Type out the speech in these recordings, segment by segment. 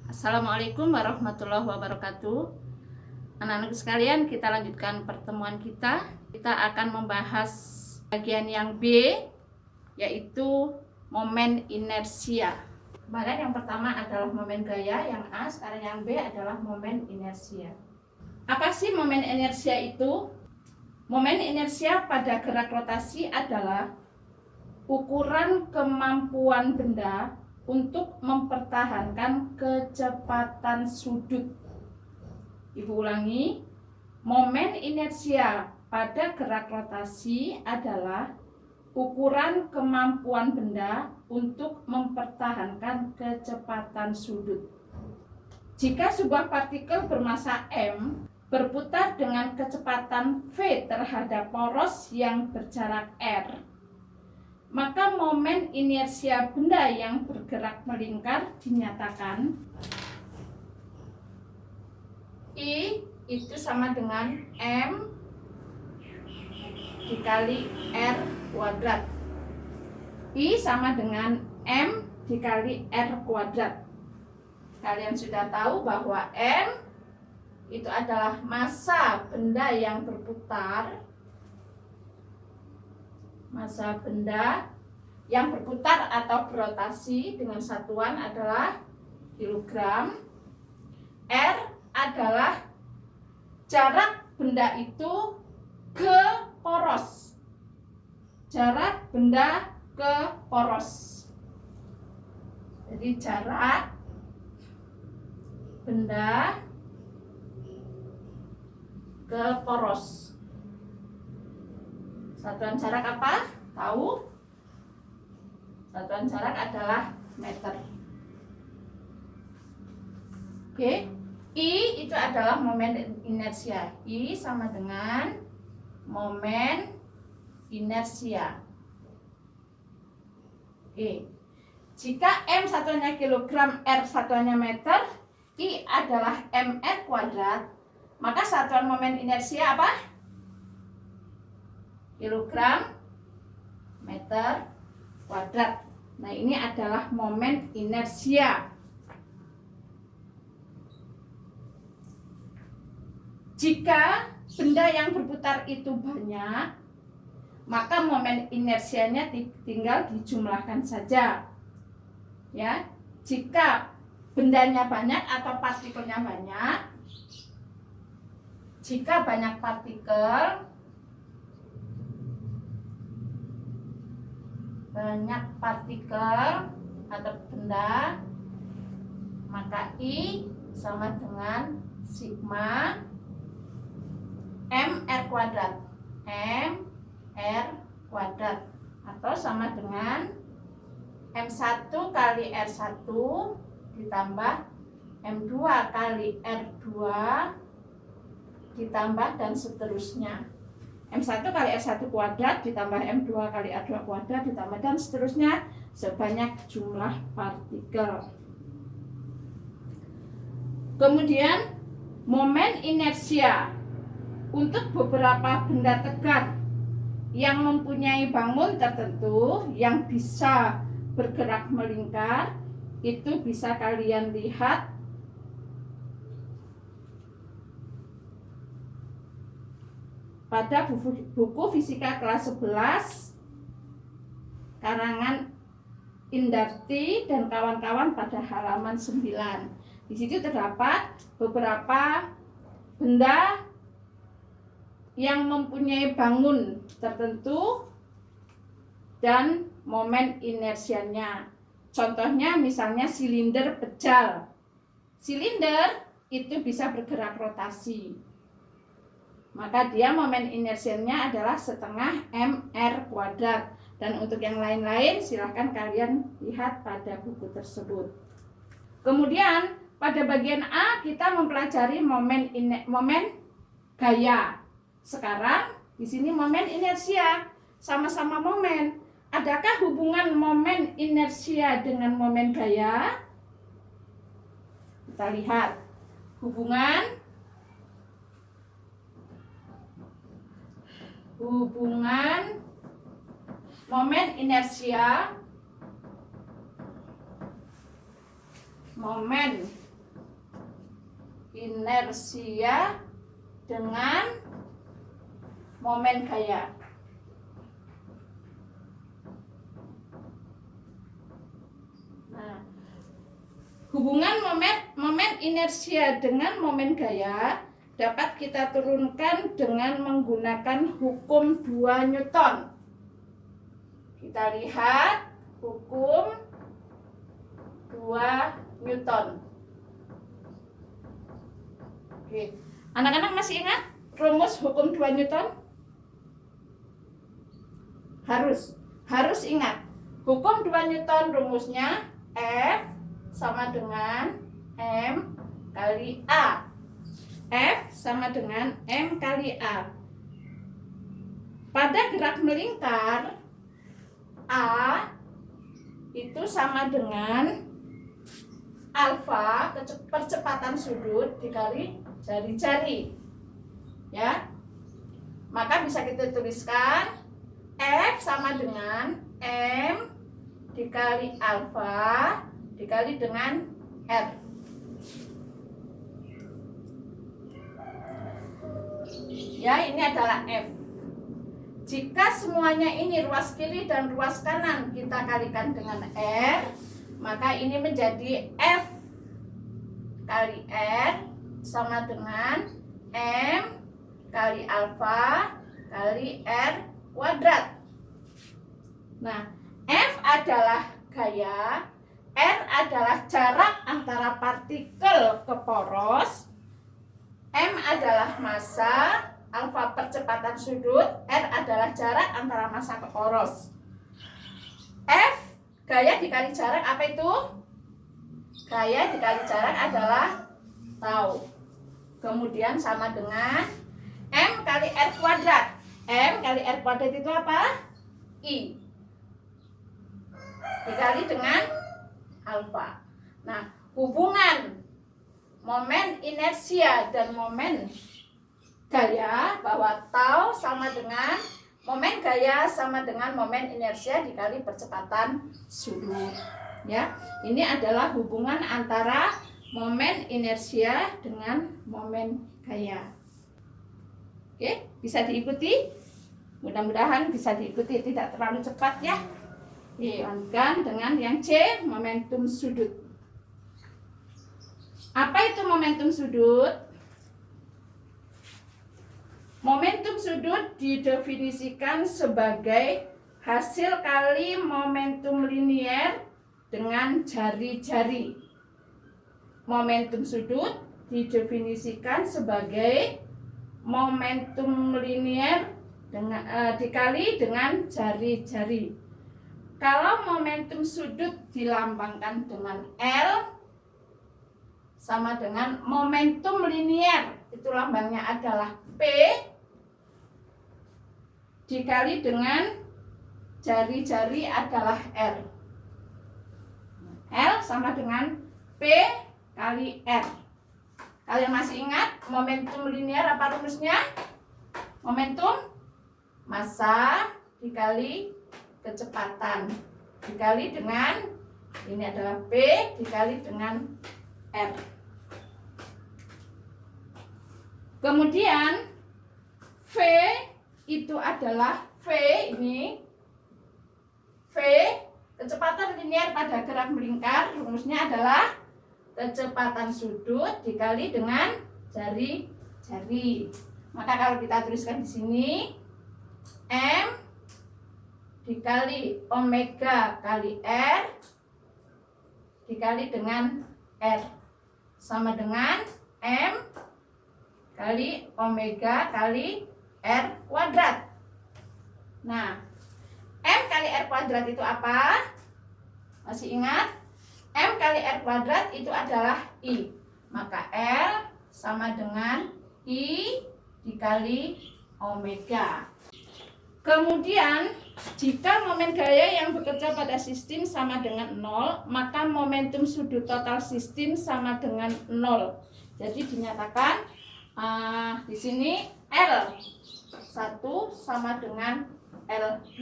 Assalamualaikum warahmatullahi wabarakatuh. Anak-anak sekalian, kita lanjutkan pertemuan kita. Kita akan membahas bagian yang B, yaitu momen inersia. Kemarin yang pertama adalah momen gaya, yang A. Sekarang yang B adalah momen inersia. Apa sih momen inersia itu? Momen inersia pada gerak rotasi adalah ukuran kemampuan benda untuk mempertahankan kecepatan sudut. Ibu ulangi, momen inersia pada gerak rotasi adalah ukuran kemampuan benda untuk mempertahankan kecepatan sudut. Jika sebuah partikel bermassa M berputar dengan kecepatan V terhadap poros yang berjarak R, maka momen inersia benda yang bergerak melingkar dinyatakan I itu sama dengan M dikali R kuadrat. I sama dengan M dikali R kuadrat. Kalian sudah tahu bahwa M itu adalah massa benda yang berputar. Massa benda yang berputar atau berotasi dengan satuan adalah kilogram. R adalah jarak benda itu ke poros. Jarak benda ke poros. Jadi jarak benda ke poros. Satuan jarak apa? Tahu? Satuan jarak adalah meter. Oke. I itu adalah momen inersia. I sama dengan momen inersia. Oke. Jika M satuannya kilogram, R satuannya meter, I adalah mR kuadrat, maka satuan momen inersia apa? Kilogram meter kuadrat. Nah, ini adalah momen inersia. Jika benda yang berputar itu banyak, maka momen inersianya tinggal dijumlahkan saja. Ya, jika bendanya banyak atau partikelnya banyak, jika banyak partikel atau benda, maka I sama dengan sigma mR kuadrat. mR kuadrat atau sama dengan M1 kali R1 ditambah M2 kali R2 ditambah dan seterusnya. M1 kali R1 kuadrat ditambah M2 kali R2 kuadrat ditambah dan seterusnya sebanyak jumlah partikel. Kemudian momen inersia untuk beberapa benda tegak yang mempunyai bangun tertentu yang bisa bergerak melingkar, itu bisa kalian lihat pada buku fisika kelas 11 karangan Indarti dan kawan-kawan pada halaman 9. Di situ terdapat beberapa benda yang mempunyai bangun tertentu dan momen inersianya. Contohnya misalnya silinder pejal. Silinder itu bisa bergerak rotasi. Maka dia momen inersianya adalah setengah mR kuadrat. Dan untuk yang lain-lain silahkan kalian lihat pada buku tersebut. Kemudian pada bagian A kita mempelajari momen gaya. Sekarang di sini momen inersia, sama-sama momen. Adakah hubungan momen inersia dengan momen gaya? Kita lihat hubungan momen inersia, momen inersia dengan momen gaya. Nah, hubungan momen inersia dengan momen gaya dapat kita turunkan dengan menggunakan hukum 2 Newton. Kita lihat hukum 2 Newton. Oke. Anak-anak masih ingat rumus hukum 2 Newton? Harus ingat. Hukum 2 Newton rumusnya F sama dengan M kali A. F sama dengan M kali A. Pada gerak melingkar, A itu sama dengan alfa percepatan sudut dikali jari-jari. Ya. Maka bisa kita tuliskan F sama dengan M dikali alfa dikali dengan R. Ya, ini adalah F. Jika semuanya ini ruas kiri dan ruas kanan kita kalikan dengan R, maka ini menjadi F kali R sama dengan M kali alfa kali R kuadrat. Nah, F adalah gaya, R adalah jarak antara partikel ke poros, M adalah massa, alfa percepatan sudut, R adalah jarak antara massa ke poros. F gaya dikali jarak apa itu? Gaya dikali jarak adalah tau. Kemudian sama dengan M kali R kuadrat. M kali R kuadrat itu apa? I. Dikali dengan alfa. Nah, hubungan momen inersia dan momen gaya bahwa tau sama dengan momen gaya sama dengan momen inersia dikali percepatan sudut. Ya, ini adalah hubungan antara momen inersia dengan momen gaya. Oke, bisa diikuti? Mudah-mudahan bisa diikuti, tidak terlalu cepat ya. Lanjutkan dengan yang C, momentum sudut. Apa itu momentum sudut? Momentum sudut didefinisikan sebagai hasil kali momentum linier dengan jari-jari. Momentum sudut didefinisikan sebagai momentum linier dengan dikali dengan jari-jari. Kalau momentum sudut dilambangkan dengan L sama dengan momentum linier, itu lambangnya adalah P dikali dengan jari-jari adalah R. L sama dengan P kali R. Kalian masih ingat momentum linier apa rumusnya? Momentum massa dikali kecepatan dikali dengan ini adalah P dikali dengan R. Kemudian V itu adalah V ini V kecepatan linier pada gerak melingkar, rumusnya adalah kecepatan sudut dikali dengan jari-jari. Maka kalau kita tuliskan di sini M dikali omega kali R dikali dengan R sama dengan M kali omega kali R kuadrat. Nah, M kali R kuadrat itu apa? Masih ingat? M kali R kuadrat itu adalah I. Maka R sama dengan I dikali omega. Kemudian, jika momen gaya yang bekerja pada sistem sama dengan 0, maka momentum sudut total sistem sama dengan 0. Jadi dinyatakan di sini L1 sama dengan L2.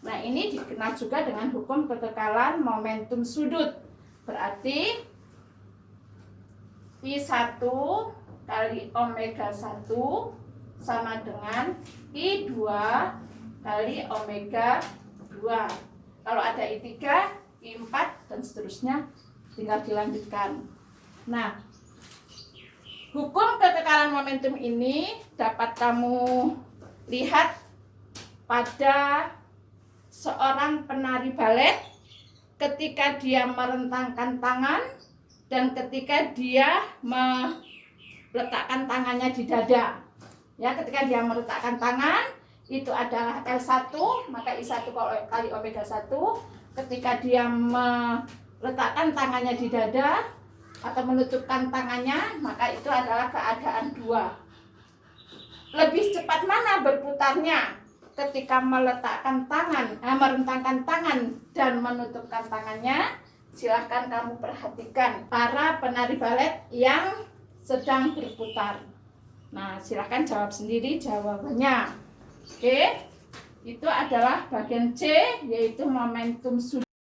Nah, ini dikenal juga dengan hukum kekekalan momentum sudut. Berarti I1 kali omega 1 sama dengan I2 kali omega 2. Kalau ada I3, I4 dan seterusnya tinggal dilanjutkan. Nah, hukum kekekalan momentum ini dapat kamu lihat pada seorang penari balet ketika dia merentangkan tangan dan ketika dia meletakkan tangannya di dada. Ya, ketika dia meletakkan tangan itu adalah L1, maka I1 kali omega 1. Ketika dia meletakkan tangannya di dada atau menutupkan tangannya, maka itu adalah keadaan 2. Lebih cepat mana berputarnya? Ketika meletakkan tangan, merentangkan tangan dan menutupkan tangannya. Silahkan kamu perhatikan para penari balet yang sedang berputar. Nah, silahkan jawab sendiri jawabannya. Oke, itu adalah bagian C, yaitu momentum